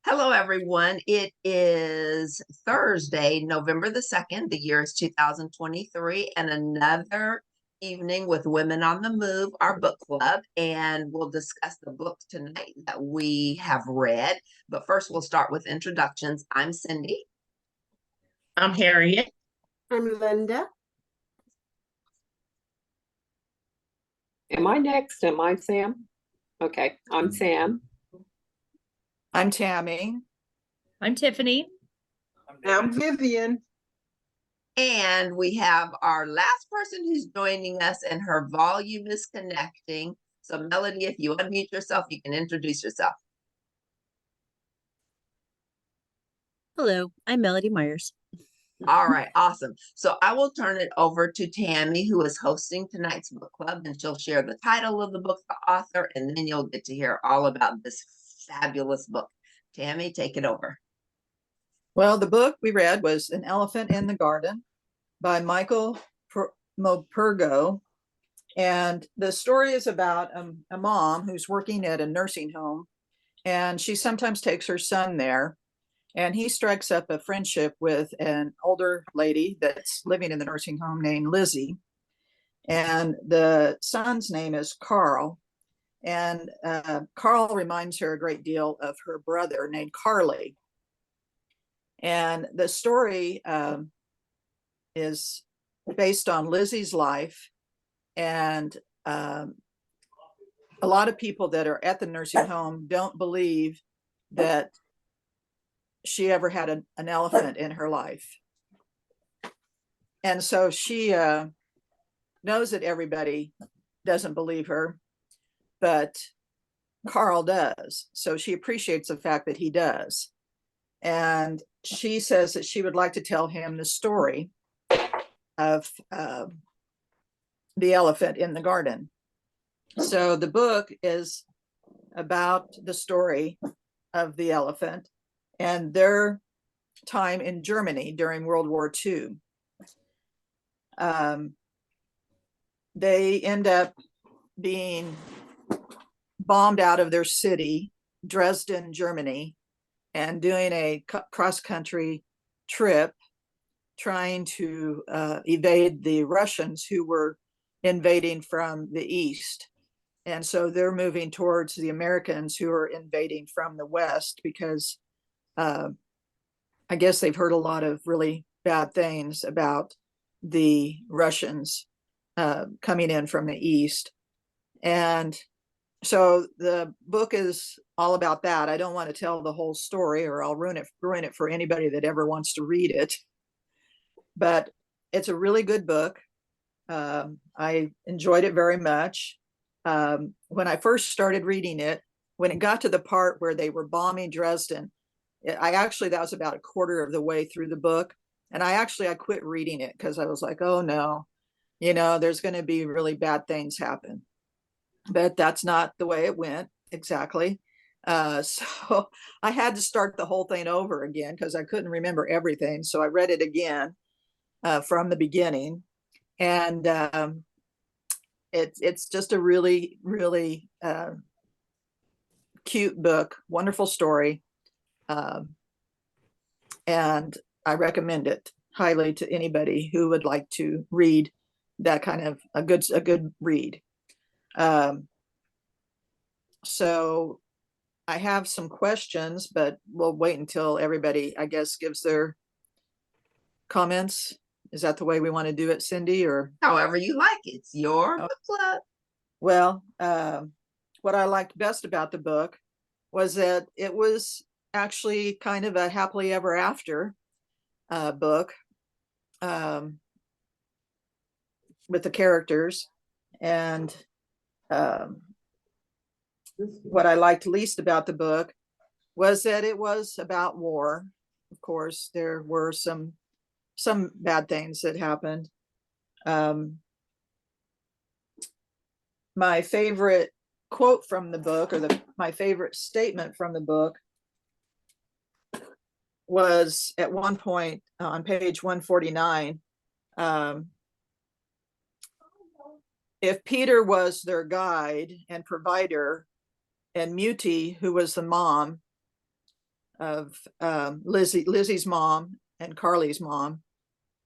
Hello, everyone. It is Thursday, November the 2nd. The year is 2023, and another evening with Women on the Move, our book club. And we'll discuss the books tonight that we have read. But first, we'll start with introductions. I'm Cindy. I'm Harriet. I'm Linda. Am I next? Am I Sam? Okay, I'm Sam. I'm Tammy. I'm Tiffany. I'm Vivian. And we have our last person who's joining us, and her volume is connecting. So, Melody, if you unmute yourself, you can introduce yourself. Hello, I'm Melody Myers. All right, awesome. So I will turn it over to Tammy, who is hosting tonight's book club, and she'll share the title of the book, the author, and then you'll get to hear all about this fabulous book. Tammy, take it over. Well, the book we read was An Elephant in the Garden by Michael Morpurgo. And the story is about a mom who's working at a nursing home, and she sometimes takes her son there. And he strikes up a friendship with an older lady that's living in the nursing home named Lizzie. And the son's name is Carl. And Carl reminds her a great deal of her brother named Carly. And the story is based on Lizzie's life. And a lot of people that are at the nursing home don't believe that she ever had an elephant in her life. And so she knows that everybody doesn't believe her, but Carl does. So she appreciates the fact that he does. And she says that she would like to tell him the story of the elephant in the garden. So the book is about the story of the elephant and their time in Germany during World War II. They end up being bombed out of their city, Dresden, Germany, and doing a cross-country trip trying to evade the Russians who were invading from the east. And so they're moving towards the Americans who are invading from the west because I guess they've heard a lot of really bad things about the Russians coming in from the east. And so the book is all about that. I don't want to tell the whole story or I'll ruin it for anybody that ever wants to read it. But it's a really good book. I enjoyed it very much. When I first started reading it, when it got to the part where they were bombing Dresden, that was about a quarter of the way through the book. And I quit reading it because I was like, oh no, there's going to be really bad things happen. But that's not the way it went exactly. So I had to start the whole thing over again because I couldn't remember everything. So I read it again from the beginning. And it's just a really, really cute book, wonderful story. And I recommend it highly to anybody who would like to read that kind of a good read. So I have some questions, but we'll wait until everybody, I guess, gives their comments. Is that the way we want to do it, Cindy? Or however you like. It's your book club. Well, what I liked best about the book was that it was actually kind of a happily ever after book with the characters. And what I liked least about the book was that it was about war. Of course, there were some bad things that happened. My favorite quote from the book, or my favorite statement from the book, was at one point on page 149. If Peter was their guide and provider, and Muti, who was the mom, Lizzie's mom and Carly's mom.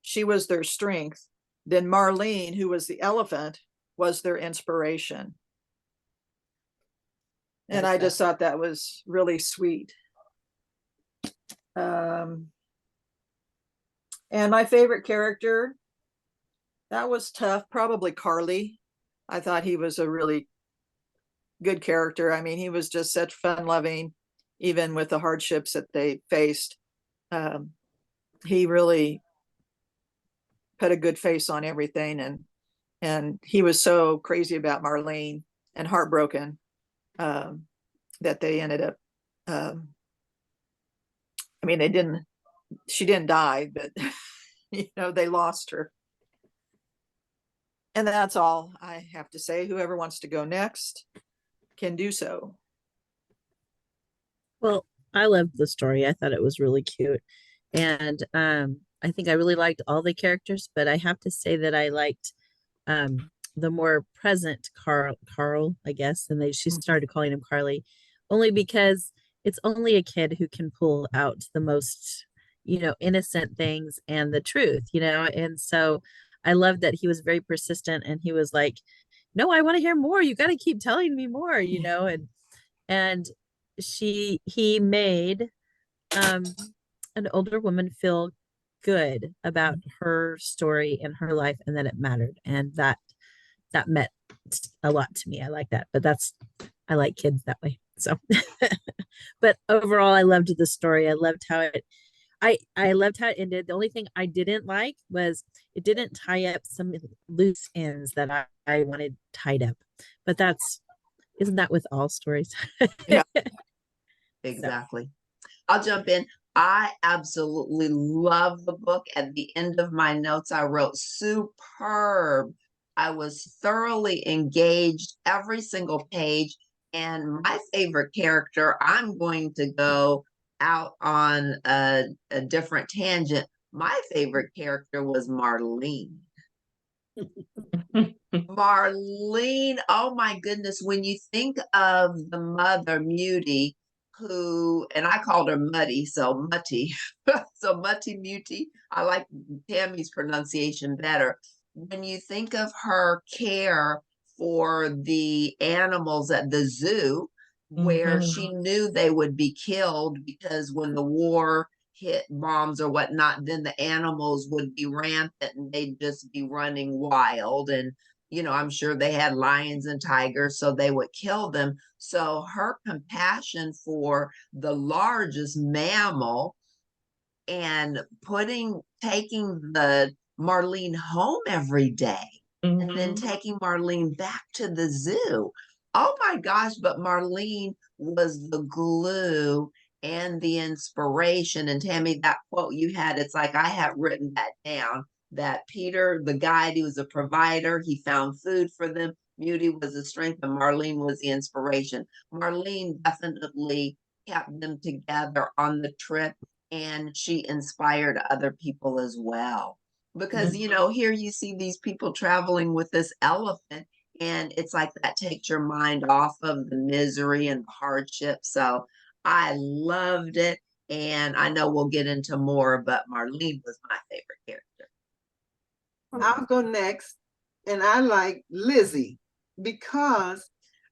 She was their strength. Then Marlene, who was the elephant, was their inspiration. And I just thought that was really sweet. And my favorite character, that was tough, probably Carly. I thought he was a really good character. I mean, he was just such fun-loving, even with the hardships that they faced. He really put a good face on everything, and he was so crazy about Marlene and heartbroken that they ended up. I mean, she didn't die, but they lost her. And that's all I have to say. Whoever wants to go next can do so. Well, I loved the story. I thought it was really cute. And I think I really liked all the characters, but I have to say that I liked the more present Carl, I guess, and she started calling him Carly, only because it's only a kid who can pull out the most, innocent things and the truth, and so I loved that he was very persistent and he was like, no, I want to hear more. You got to keep telling me more, and he made an older woman feel good about her story and her life and that it mattered, and that meant a lot to me. I like that, but I like kids that way, so but overall I loved the story. I loved how I loved how it ended. The only thing I didn't like was it didn't tie up some loose ends that I wanted tied up, but isn't that with all stories? Yeah. Exactly. I'll jump in. I absolutely love the book. At the end of my notes, I wrote superb. I was thoroughly engaged every single page. And my favorite character, I'm going to go out on a different tangent. My favorite character was Marlene. Marlene, oh my goodness, when you think of the mother, Muty, who, and I called her Muddy, so Mutty, so Mutty Muty, I like Tammy's pronunciation better. When you think of her care for the animals at the zoo, where she knew they would be killed because when the war hit bombs or whatnot, then the animals would be rampant and they'd just be running wild. And I'm sure they had lions and tigers, so they would kill them. So her compassion for the largest mammal and taking the Marlene home every day and then taking Marlene back to the zoo. Oh my gosh, but Marlene was the glue and the inspiration. And Tammy, that quote you had, it's like I had written that down, that Peter, the guide, he was a provider. He found food for them. Beauty was the strength, and Marlene was the inspiration. Marlene definitely kept them together on the trip, and she inspired other people as well. Because, here you see these people traveling with this elephant, and it's like that takes your mind off of the misery and the hardship. So I loved it. And I know we'll get into more, but Marlene was my favorite character. I'll go next. And I like Lizzie because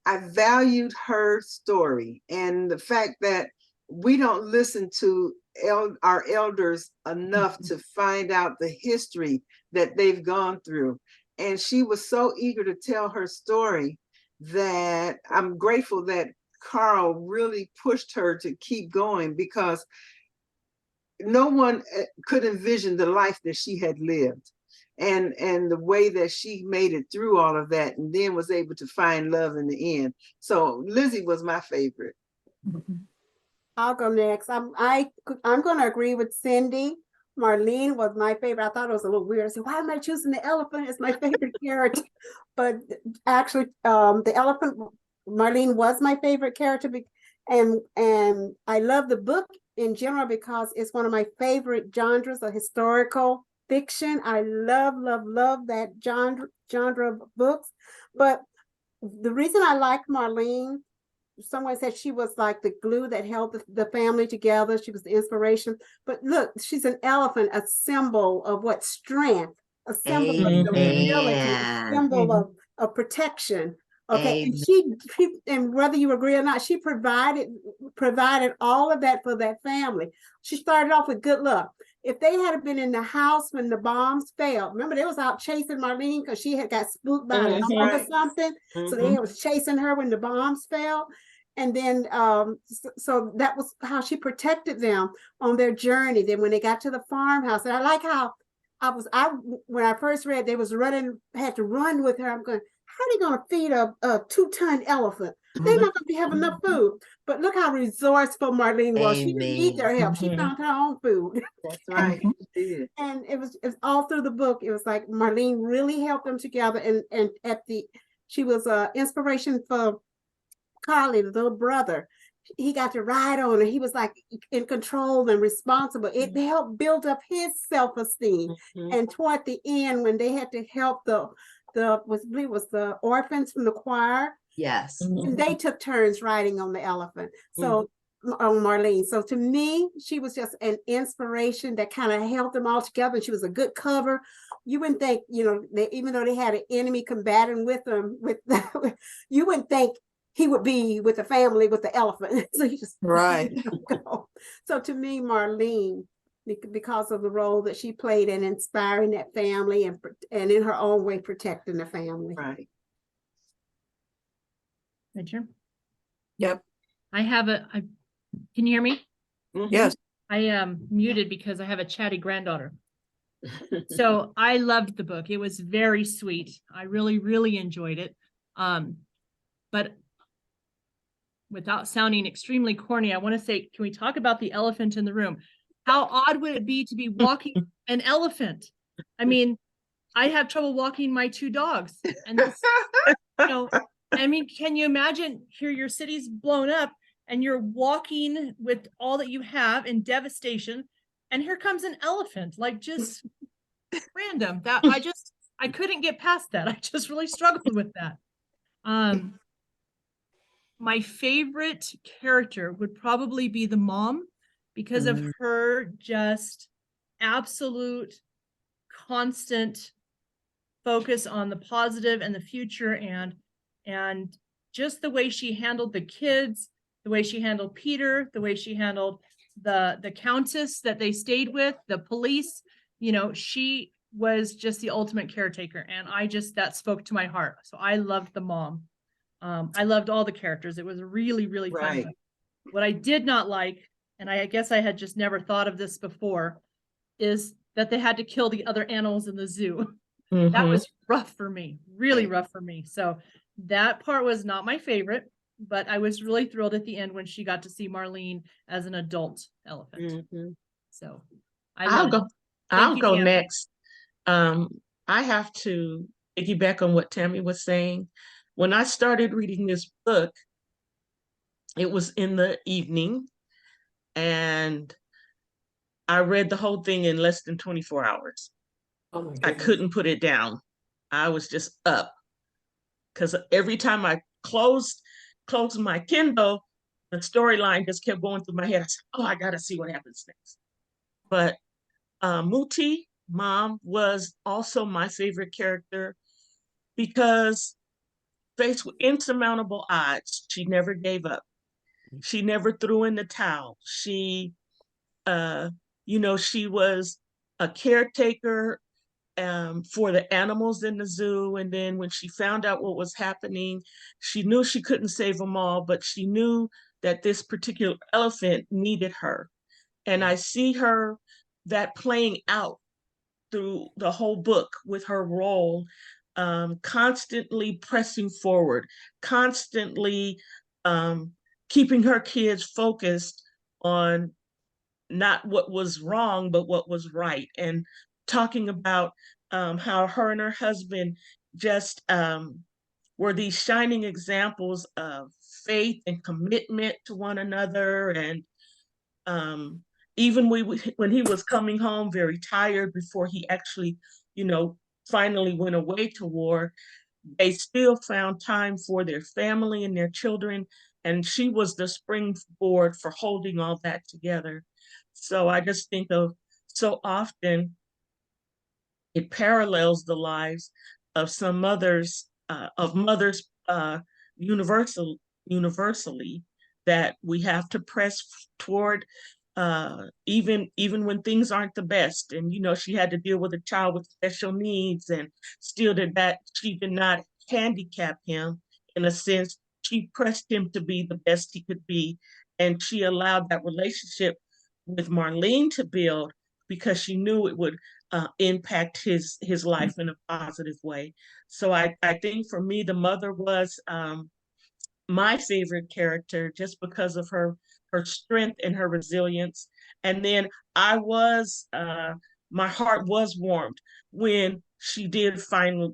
I valued her story and the fact that we don't listen to our elders enough to find out the history that they've gone through. And she was so eager to tell her story that I'm grateful that Carl really pushed her to keep going, because no one could envision the life that she had lived and the way that she made it through all of that and then was able to find love in the end. So Lizzie was my favorite. I'll go next. I'm going to agree with Cindy. Marlene was my favorite. I thought it was a little weird. I said, why am I choosing the elephant as my favorite character? But actually, the elephant, Marlene was my favorite character. And I love the book in general because it's one of my favorite genres of historical fiction. I love that genre of books. But the reason I like Marlene someone said she was like the glue that held the family together. She was the inspiration. But look, she's an elephant, a symbol of what? Strength, a symbol of stability, a Amen. symbol of protection. Okay, and Amen. and whether you agree or not, she provided all of that for that family. She started off with good luck. If they had been in the house when the bombs fell, remember they was out chasing Marlene because she had got spooked by a dog or something. So they was chasing her when the bombs fell. And then so that was how she protected them on their journey. Then when they got to the farmhouse, and I like how when I first read, they was had to run with her. I'm going, how are they going to feed a 2-ton elephant? They're not going to have enough food. But look how resourceful Marlene was. She didn't need their help. She found her own food. That's right. And it was all through the book. It was like Marlene really helped them together. And she was an inspiration for Carly, the little brother. He got to ride on her. He was like in control and responsible. It helped build up his self-esteem. And toward the end, when they had to help the orphans from the choir. Yes. And they took turns riding on the elephant. So on Marlene. So to me, she was just an inspiration that kind of held them all together. She was a good cover. You wouldn't think, even though they had an enemy combating with them, you wouldn't think he would be with the family with the elephant. So he just go. So to me, Marlene, because of the role that she played in inspiring that family and in her own way protecting the family. Right. My turn. Yep. Can you hear me? Yes. I am muted because I have a chatty granddaughter. So I loved the book. It was very sweet. I really, really enjoyed it. But without sounding extremely corny, I want to say, can we talk about the elephant in the room? How odd would it be to be walking an elephant? I mean, I have trouble walking my 2 dogs. And this, I mean, can you imagine here your city's blown up and you're walking with all that you have in devastation, and here comes an elephant, like just random. That I couldn't get past that. I just really struggled with that. My favorite character would probably be the mom, because of her just absolute constant focus on the positive and the future, and just the way she handled the kids, the way she handled Peter, the way she handled the countess that they stayed with, the police. She was just the ultimate caretaker, and that spoke to my heart. So I loved the mom. I loved all the characters. It was really, really fun. What I did not like, and I guess I had just never thought of this before, is that they had to kill the other animals in the zoo. That was rough for me, really rough for me. So that part was not my favorite, but I was really thrilled at the end when she got to see Marlene as an adult elephant. So I'll go next. I have to piggyback on what Tammy was saying. When I started reading this book, it was in the evening, and I read the whole thing in less than 24 hours. Oh my I goodness. couldn't put it down. I was just up, because every time I closed my Kindle, the storyline just kept going through my head. I said, oh, I got to see what happens next. But Muti, mom, was also my favorite character, because faced with insurmountable odds, she never gave up. She never threw in the towel. She was a caretaker for the animals in the zoo. And then when she found out what was happening, she knew she couldn't save them all, but she knew that this particular elephant needed her. And I see that playing out through the whole book with her role, constantly pressing forward, constantly keeping her kids focused on not what was wrong, but what was right. And talking about how her and her husband just were these shining examples of faith and commitment to one another. And even when he was coming home very tired before he actually, finally went away to war, they still found time for their family and their children. and she was the springboard for holding all that together. So I just think of so often it parallels the lives of some mothers, of mothers universally, that we have to press toward, even when things aren't the best. And she had to deal with a child with special needs, and still she did not handicap him. In a sense, she pressed him to be the best he could be, and she allowed that relationship with Marlene to build, because she knew it would impact his life in a positive way. So I think for me, the mother was my favorite character, just because of her strength and her resilience. And then my heart was warmed when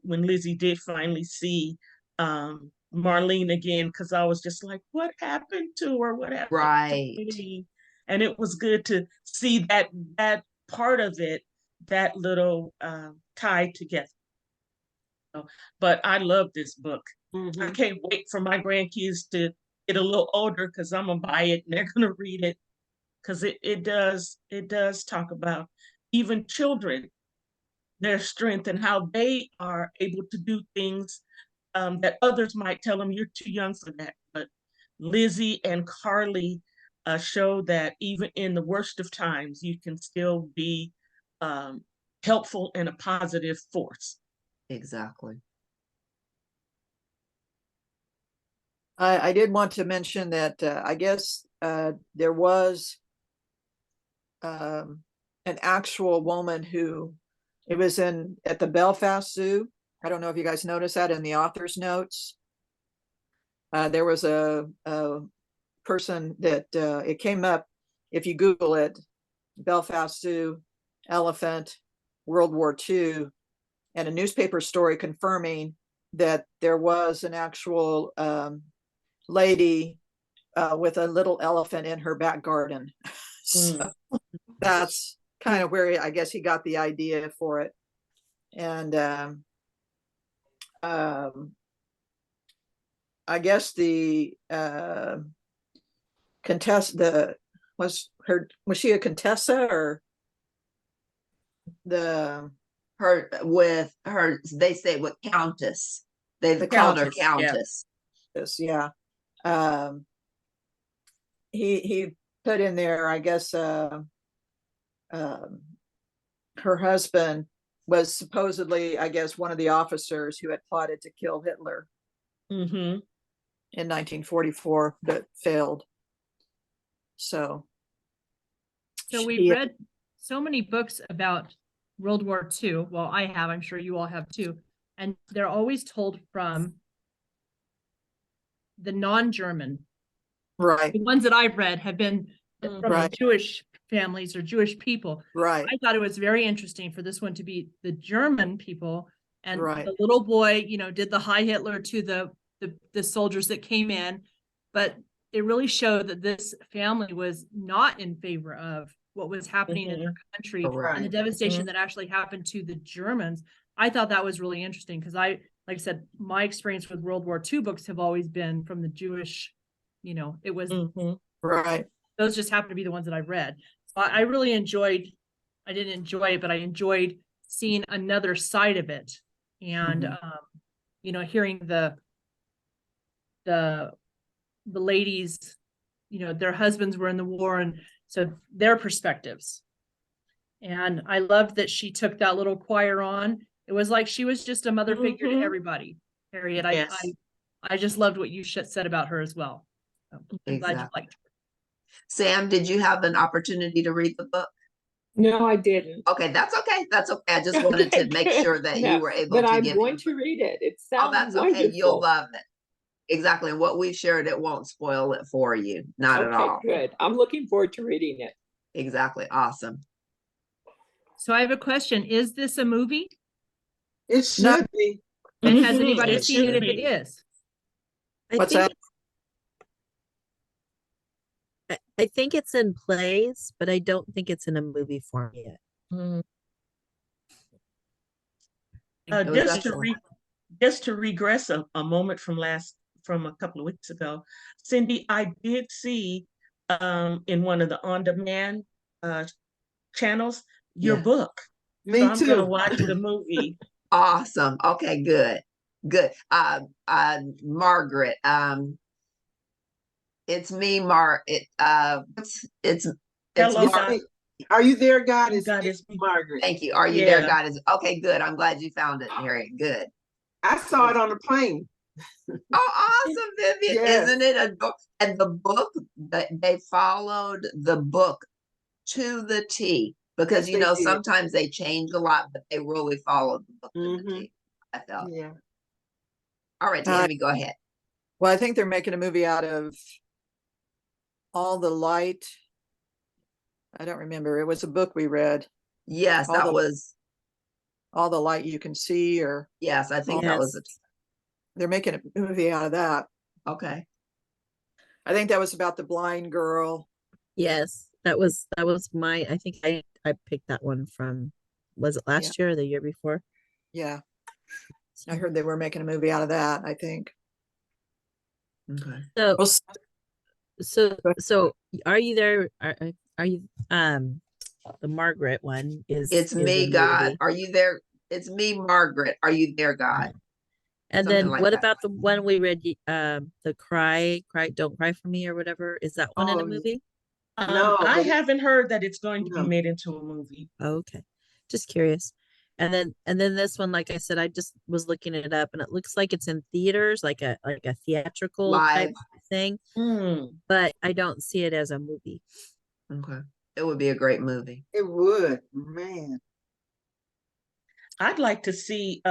when Lizzie did finally see Marlene again, because I was just like, what happened to her? What happened Right. to me? And it was good to see that part of it, that little tied together. But I love this book. I can't wait for my grandkids to get a little older, because I'm gonna buy it and they're gonna read it, because it does talk about even children, their strength, and how they are able to do things that others might tell them, you're too young for that. But Lizzie and Carly show that even in the worst of times, you can still be helpful and a positive force. Exactly. I did want to mention that I guess there was an actual woman who, it was at the Belfast Zoo. I don't know if you guys noticed that in the author's notes. There was a person that it came up, if you Google it, Belfast Zoo, elephant, World War II, and a newspaper story confirming that there was an actual lady with a little elephant in her back garden. So that's kind of where I guess he got the idea for it. And I guess the was she a Contessa, or they say with Countess. They've called her Countess. Yeah. He put in there, I guess, her husband was supposedly, I guess, one of the officers who had plotted to kill Hitler in 1944, but failed. So we've read so many books about World War II. Well, I have, I'm sure you all have too. And they're always told from the non-German. Right. The ones that I've read have been from right. the Jewish families or Jewish people. Right. I thought it was very interesting for this one to be the German people, and right. the little boy, did the Heil Hitler to the soldiers that came in, but it really showed that this family was not in favor of what was happening in their country and the devastation that actually happened to the Germans. I thought that was really interesting, because like I said, my experience with World War II books have always been from the Jewish, it was right. Those just happen to be the ones that I've read. So I really enjoyed, I didn't enjoy it, but I enjoyed seeing another side of it. And, hearing the ladies, their husbands were in the war, and so their perspectives. And I loved that she took that little choir on. It was like she was just a mother figure to everybody. Harriet, yes. I just loved what you said about her as well. So I'm glad you liked her. Sam, did you have an opportunity to read the book? No, I didn't. Okay, that's okay. That's okay. I just wanted to make sure that you were able to. But I'm going to read it. It sounds that's wonderful. Okay. You'll love it. Exactly. And what we shared, it won't spoil it for you. Not at all. Good. I'm looking forward to reading it. Exactly. Awesome. So I have a question. Is this a movie? It should be. And has anybody seen it if it is? I think it's in plays, but I don't think it's in a movie form yet. Just to regress a moment from from a couple of weeks ago. Cindy, I did see in one of the on-demand channels your Yeah. book. Me So I'm gonna too. watch the movie. Awesome. Okay, good. Good. Margaret, it's me, it's Hello, Mar God. Are you there, God? Oh, Is God, it's me. Margaret. Thank you. Are you there, Yeah. God? Is okay, good. I'm glad you found it, Harriet. Good. I saw it on the plane. Oh, awesome, Vivian. Yes. Isn't it a and the book that they followed the book to the T, because Yes, they did. sometimes they change a lot, but they really followed the book to the T. I felt. Yeah. All right, Tammy, go ahead. Well, I think they're making a movie out of All the Light. I don't remember. It was a book we read. Yes, All that the was All the Light You Can See, or yes, I think that was Yes. they're making a movie out of that. okay. I think that was about the blind girl. Yes, that was my, I think I picked that one from, was it last year or the year before? Yeah. I heard they were making a movie out of that, I think. Okay. So Well, so are you there? Are you the Margaret one It's is a me, God. movie. Are you there? It's me, Margaret. Are you there, God? And Something then like what that. about the one we read, the cry, don't cry for me or whatever? Is that one in a Oh, movie? No, I but haven't heard that it's going to be No. made into a movie. Okay. Just curious. And then this one, like I said, I just was looking it up and it looks like it's in theaters, like a theatrical type Live. thing, Hmm. but I don't see it as a movie. Okay. It would be a great movie. it would, man. I'd like to see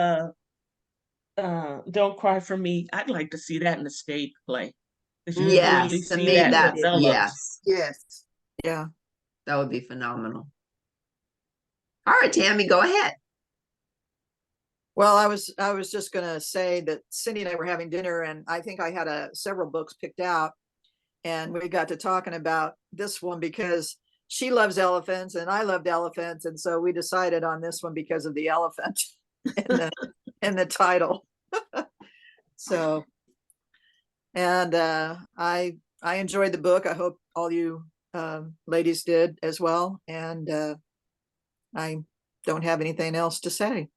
Don't Cry for Me. I'd like to see that in a stage play. Because you can really Yes, to see me, that that's developed. yes. Yes. yeah. That would be phenomenal. All right, Tammy, go ahead. Well, I was just gonna say that Cindy and I were having dinner, and I think I had several books picked out, and we got to talking about this one because she loves elephants and I loved elephants, and so we decided on this one because of the elephant in the title. So, and I enjoyed the book. I hope all you ladies did as well, and I don't have anything else to say.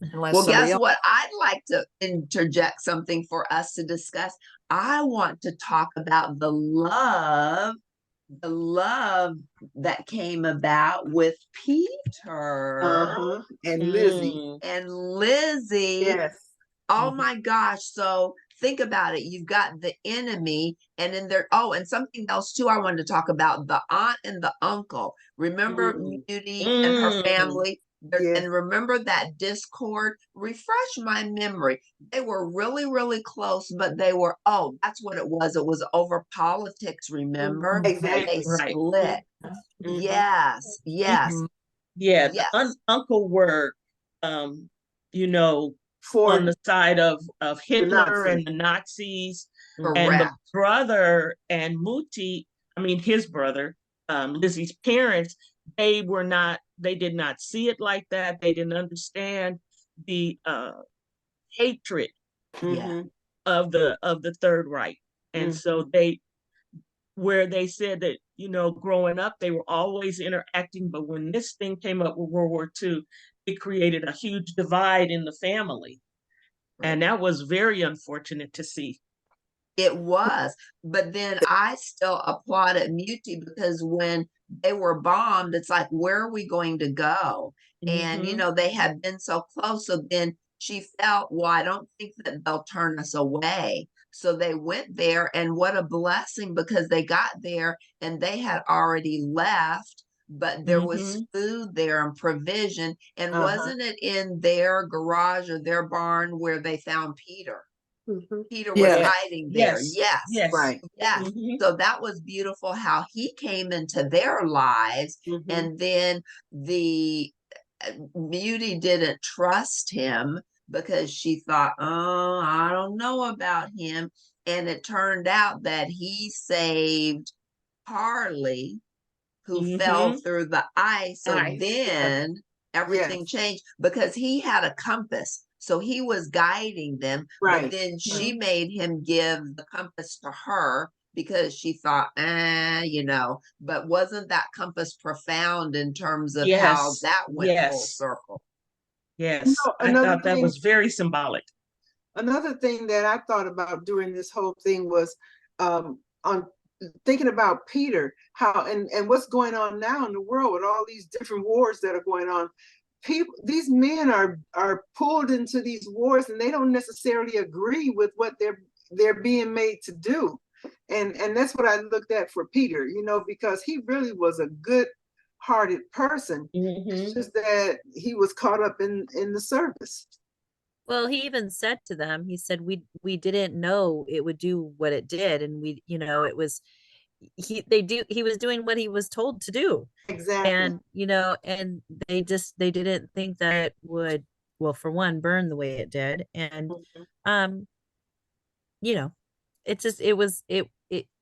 Unless Well, somebody guess else. what? I'd like to interject something for us to discuss. I want to talk about the love that came about with Peter And Lizzie. Mm. and Lizzie. Yes. Oh Mhm. my gosh. So think about it. You've got the enemy, and then there, oh, and something else too, I wanted to talk about the aunt and the uncle. Remember Beauty and her family? Yes. And remember that discord? Refresh my memory. They were really, really close, but they were, oh, that's what it was. It was over politics, remember? And Exactly. they Right. split. Mhm. Yes, yes, Mhm. Yeah, the yes. uncle were, you know, For on the side of Hitler Nazis. and the Nazis, Mhm. and the Correct. brother and Muti, I mean his brother, Lizzie's parents, they did not see it like that. They didn't understand the hatred Yeah. Mhm. of the Third Reich, and so where they said that, growing up, they were always interacting, but when this thing came up with World War II, it created a huge divide in the family. Right. And that was very unfortunate to see. It was, but then I still applauded Muti because when they were bombed, it's like, where are we going to go? And Mhm. they had been so close. So then she felt, well, I don't think that they'll turn us away. So they went there, and what a blessing, because they got there and they had already left, but there was Mhm. food there and provision. And Uh-huh. wasn't it in their garage or their barn where they found Peter? Mhm. Peter was Yeah. Yes. hiding there. Yes. Yes. Yes. Right. Yes. Mhm. So that was beautiful how he came into their lives. Mhm. And then the Beauty didn't trust him because she thought, oh, I don't know about him. And it turned out that he saved Harley, who fell Mhm. through the ice. So Nice. then everything Yes. changed because he had a compass. So he was guiding them, Right. but then she made him give the compass to her because she thought, but wasn't that compass profound in terms of how Yes. that went full Yes. circle? Yes. I another thought that thing- was very symbolic. Another thing that I thought about during this whole thing was on thinking about Peter, how and what's going on now in the world with all these different wars that are going on. These men are pulled into these wars, and they don't necessarily agree with what they're being made to do. And that's what I looked at for Peter, because he really was a good-hearted person. It's just that he was caught up in the service. Well, he even said to them, he said, we didn't know it would do what it did. And it was, he was doing what he was told to do. Exactly. And, and they didn't think that it would, well, for one, burn the way it did. And, it just,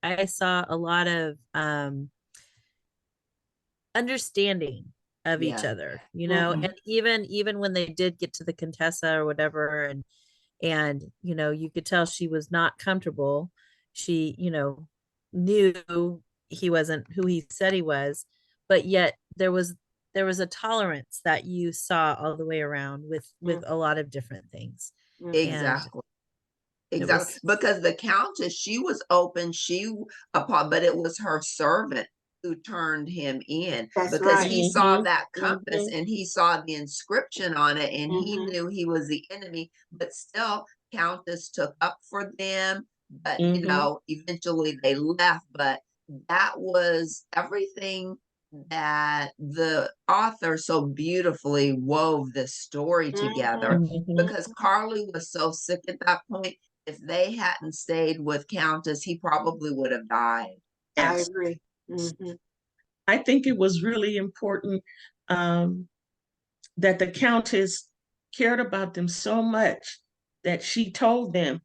I saw a lot of, understanding of each Yeah. other, and even when they did get to the Contessa or whatever, and you could tell she was not comfortable. She knew he wasn't who he said he was, but yet there was a tolerance that you saw all the way around with a lot of different things. Exactly. Exactly. was- Because the Countess, she was open, but it was her servant who turned him in. That's because right. he saw that compass and he saw the inscription on it, and he knew he was the enemy, but still Countess took up for them. But eventually they left. But that was everything that the author so beautifully wove this story together, because Carly was so sick at that point. If they hadn't stayed with Countess, he probably would have died. I Yes. agree. I think it was really important that the Countess cared about them so much that she told them,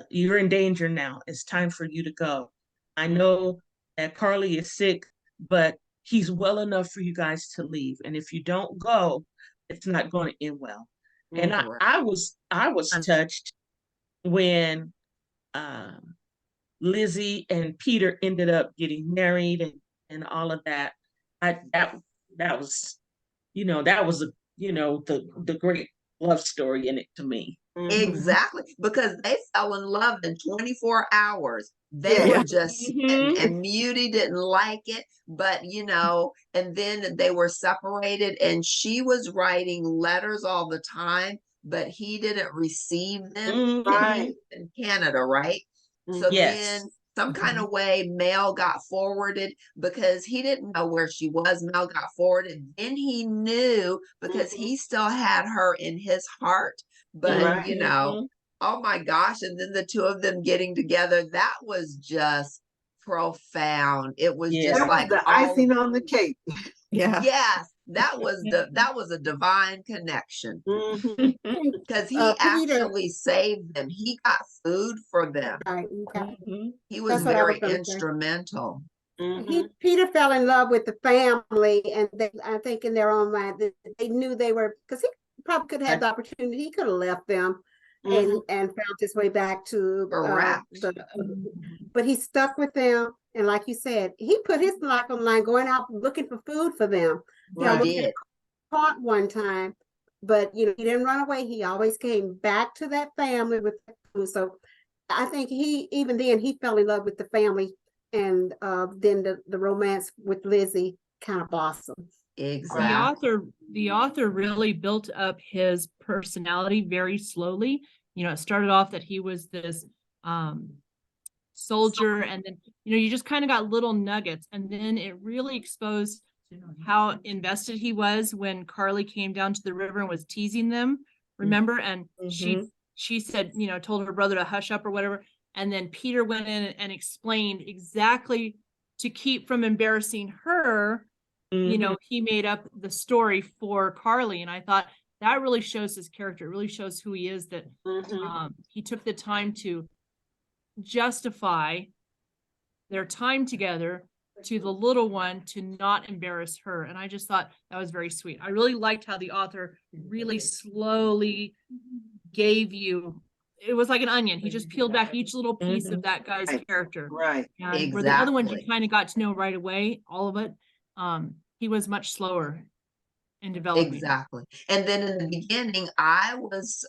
you're in danger now. It's time for you to go. I know that Carly is sick, but he's well enough for you guys to leave. And if you don't go, it's not going to end well. And I was touched when Lizzie and Peter ended up getting married and all of that. That was, the great love story in it to me. Exactly, because they fell in love in 24 hours. They were just, and Muty didn't like it, but and then they were separated, and she was writing letters all the time, but he didn't receive them in Canada, right? So then some kind of way mail got forwarded, because he didn't know where she was. Mail got forwarded. Then he knew, because he still had her in his heart. But oh my gosh. And then the two of them getting together, that was just profound. It was just That like was the icing on the cake. Yeah. Yes, that was a divine connection. Because he Peter, actually saved them. He got food for them. right, He was That's what I was very gonna say. instrumental. Peter fell in love with the family, and I think in their own mind, they knew they were, because he probably could have had the opportunity. He could have left them and found his way back to Correct. but he stuck with them, and like you said, he put his life on the line, going out looking for food for them. He He almost did. got caught one time, but he didn't run away. He always came back to that family with food. So I think even then he fell in love with the family, and then the romance with Lizzie kind of blossomed. Exactly. The author really built up his personality very slowly. It started off that he was this soldier, and then you just kind of got little nuggets, and then it really exposed how invested he was when Carly came down to the river and was teasing them, remember? And she said, told her brother to hush up or whatever, and then Peter went in and explained exactly to keep from embarrassing her. He made up the story for Carly, and I thought that really shows his character. It really shows who he is, that he took the time to justify their time together to the little one to not embarrass her. And I just thought that was very sweet. I really liked how the author really slowly gave you, it was like an onion. He just peeled back each little piece of that guy's Right. character. Right. And where the other ones you Exactly. kind of got to know right away, all of it, he was much slower in developing. Exactly. And then in the beginning, I was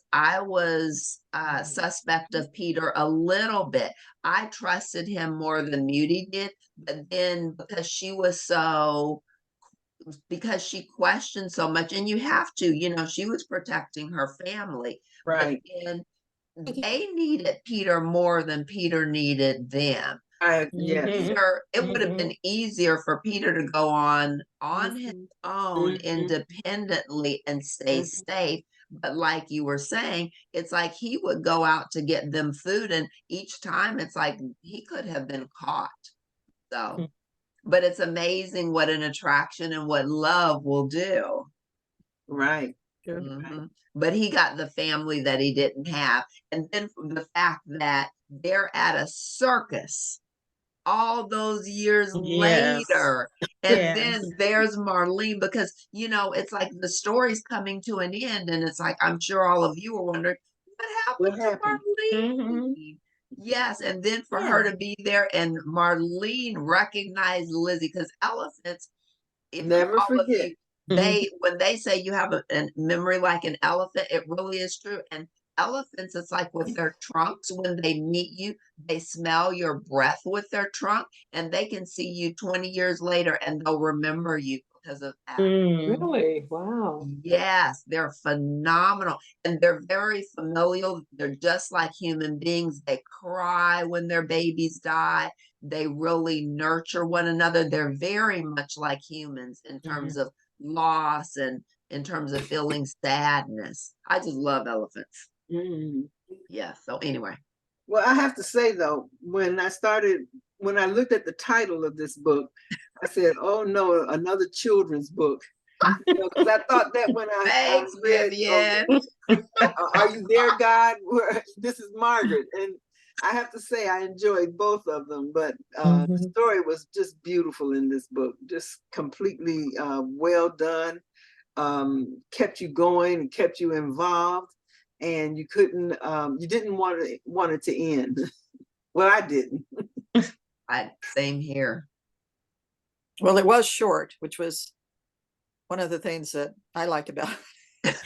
suspect of Peter a little bit. I trusted him more than Muty did, but then because she questioned so much, and you have to, she was protecting her family. But Right. then they needed Peter more than Peter needed them. Yes. Peter, it would have Mhm. been easier for Peter to go on his own Mhm. independently and stay Mhm. safe. But like you were saying, it's like he would go out to get them food, and each time it's like he could have been caught. So, but it's amazing what an attraction and what love will do. Right. Sure. Mhm. But he got the family that he didn't have. And then from the fact that they're at a circus all those years Yes. later. And Yes. then there's Marlene, because it's like the story's coming to an end, and it's like I'm sure all of you are wondering what happened What to happened? Mhm. Marlene. Yes, and then for her Yeah. to be there and Marlene recognized Lizzie, because elephants, if Never all of forget. you, when they say you have a memory like an elephant, it really is true. And elephants, it's like with their trunks, when they meet you, they smell your breath with their trunk, and they can see you 20 years later and they'll remember you because of that. Mm. Really? Wow. Yes, they're phenomenal, and they're very familial. They're just like human beings. They cry when their babies die. They really nurture one another. They're very much like humans in terms of loss and in terms of feeling sadness. I just love elephants. Mhm. Yeah. So anyway. Well, I have to say though, when I looked at the title of this book, I said, "Oh no, another children's book." Because I thought that when I Thanks, read, Vivian. "Are you there, God?" This is Margaret, and I have to say I enjoyed both of them. But the story was just beautiful in this book, just completely well done. Kept you going, kept you involved, and you didn't want it to end. Well, I didn't. Same here. Well, it was short, which was one of the things that I liked about it.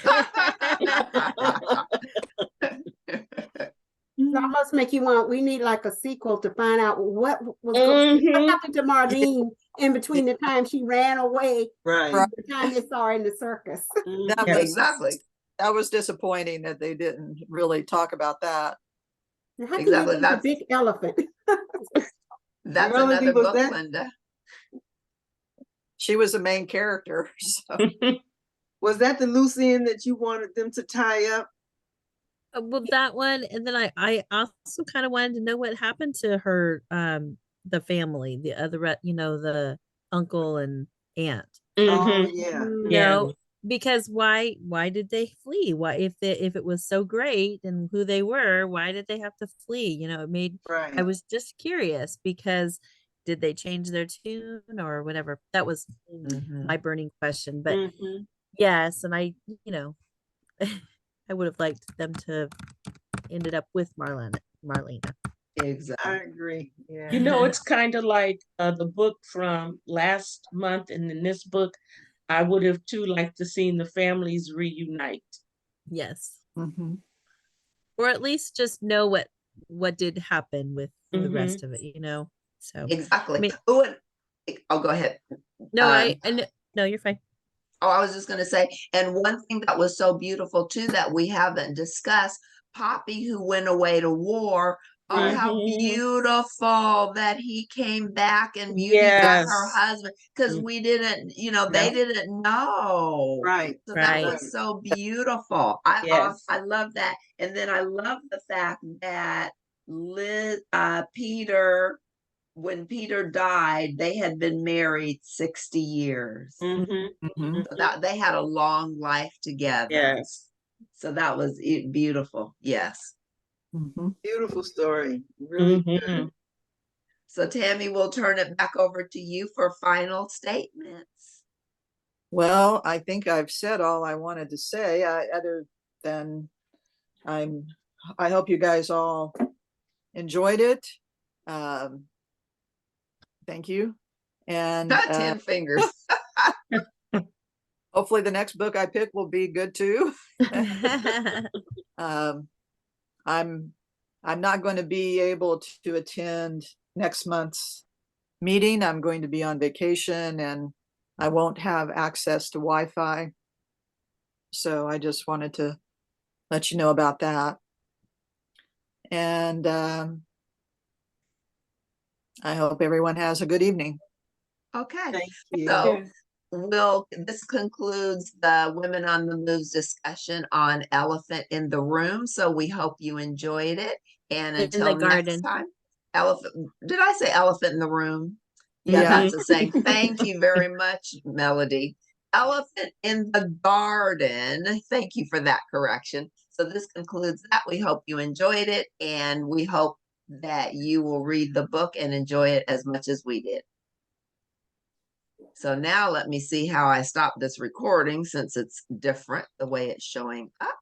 That must make you want, we need like a sequel to find out what what happened to Marlene in between the time she ran away, Right. and the time they saw her in the circus. That was Exactly. that was disappointing that they didn't really talk about that. How can Exactly. you be a big elephant? That's Melody, another was book, that- Linda. She was the main character. So. Was that the loose end that you wanted them to tie up? Well, that one, and then I also kind of wanted to know what happened to her, the family, the other, the uncle and aunt. Oh yeah. No, because why did they flee? Why, if it was so great and who they were, why did they have to flee? It made, Right. I was just curious, because did they change their tune or whatever? That was my burning question. But Mhm. yes, and I I would have liked them to have ended up with Marlena. Exactly. I agree. Yeah. It's kind of like the book from last month, and in this book, I would have too liked to seen the families reunite. Yes. Mhm. Or at least just know what did happen with the rest of it, So Exactly. I mean, Go ahead. no, Um, no, you're fine. Oh, I was just going to say, and one thing that was so beautiful too that we haven't discussed, Poppy, who went away to war. Oh, how beautiful that he came back and Muty got her Yes. husband, because we didn't, they didn't know. Right. So that Right. was so beautiful. Yes. I love that. And then I love the fact that when Peter died, they had been married 60 years. Mhm. Mhm. So that they had a long life together. Yes. So that was beautiful. Yes. Mhm. Beautiful story. Really good. So Tammy, we'll turn it back over to you for final statements. Well, I think I've said all I wanted to say, other than I hope you guys all enjoyed it. Thank you. And 10 fingers. hopefully the next book I pick will be good too. I'm not going to be able to attend next month's meeting. I'm going to be on vacation and I won't have access to Wi-Fi. So I just wanted to let you know about that. And I hope everyone has a good evening. Okay. Thank you. So this concludes the Women on the Move's discussion on Elephant in the Room. So we hope you enjoyed it. And In until the next garden. time, did I say elephant in the room? Yeah. That's the same. Thank you very much, Melody. Elephant in the Garden. Thank you for that correction. So this concludes that. We hope you enjoyed it, and we hope that you will read the book and enjoy it as much as we did. So now let me see how I stop this recording since it's different the way it's showing up.